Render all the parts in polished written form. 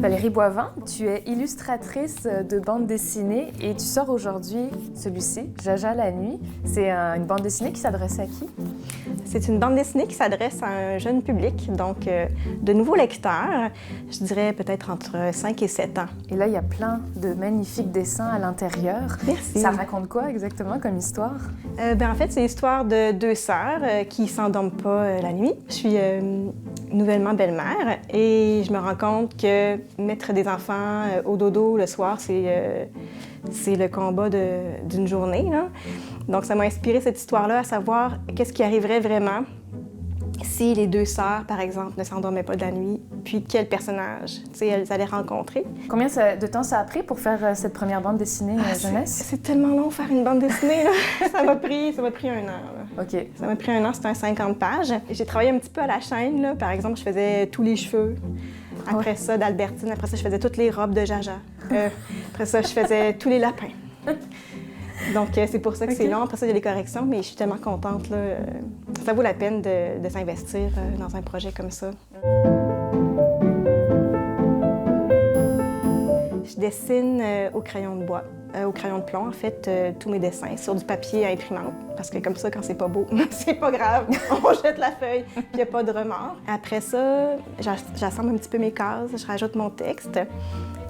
Valérie Boivin, tu es illustratrice de bande dessinée et tu sors aujourd'hui celui-ci, Jaja la nuit. C'est une bande dessinée qui s'adresse à qui? C'est une bande dessinée qui s'adresse à un jeune public, donc de nouveaux lecteurs, je dirais peut-être entre 5 et 7 ans. Et là, il y a plein de magnifiques dessins à l'intérieur. Merci. Ça raconte quoi exactement comme histoire? En fait, c'est l'histoire de deux sœurs qui ne s'endorment pas la nuit. Je suis nouvellement belle-mère et je me rends compte que mettre des enfants au dodo le soir, c'est le combat d'une journée, là. Donc, ça m'a inspiré cette histoire-là, à savoir qu'est-ce qui arriverait vraiment si les deux sœurs, par exemple, ne s'endormaient pas de la nuit, puis quel personnage, elles allaient rencontrer. Combien de temps ça a pris pour faire cette première bande dessinée jeunesse? C'est tellement long faire une bande dessinée, là. Ça m'a pris 1 an. Là. OK. Ça m'a pris 1 an, c'était un 50 pages. J'ai travaillé un petit peu à la chaîne, là. Par exemple, je faisais tous les cheveux. Après ça, d'Albertine. Après ça, je faisais toutes les robes de Jaja. Après ça, je faisais tous les lapins. Donc, c'est pour ça que c'est long. Après ça, il y a les corrections, mais je suis tellement contente, là. Ça vaut la peine de s'investir dans un projet comme ça. Je dessine au crayon de bois, au crayon de plomb, en fait, tous mes dessins sur du papier à imprimante. Parce que comme ça, quand c'est pas beau, c'est pas grave. On jette la feuille, puis il n'y a pas de remords. Après ça, j'assemble un petit peu mes cases, je rajoute mon texte.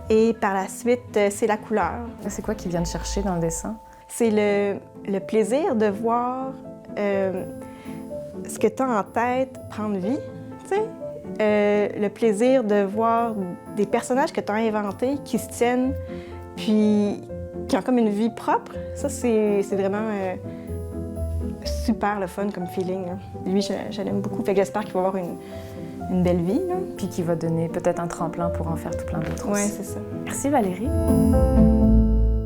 Et par la suite, c'est la couleur. C'est quoi qui vient de chercher dans le dessin? C'est le plaisir de voir ce que tu as en tête prendre vie, tu sais. Le plaisir de voir des personnages que tu as inventés qui se tiennent, puis qui ont comme une vie propre. Ça, c'est vraiment super le fun comme feeling, là. Lui, je l'aime beaucoup. Fait que j'espère qu'il va avoir une belle vie, là. Puis qui va donner peut-être un tremplin pour en faire tout plein d'autres. Oui, aussi. c'est ça. Merci Valérie.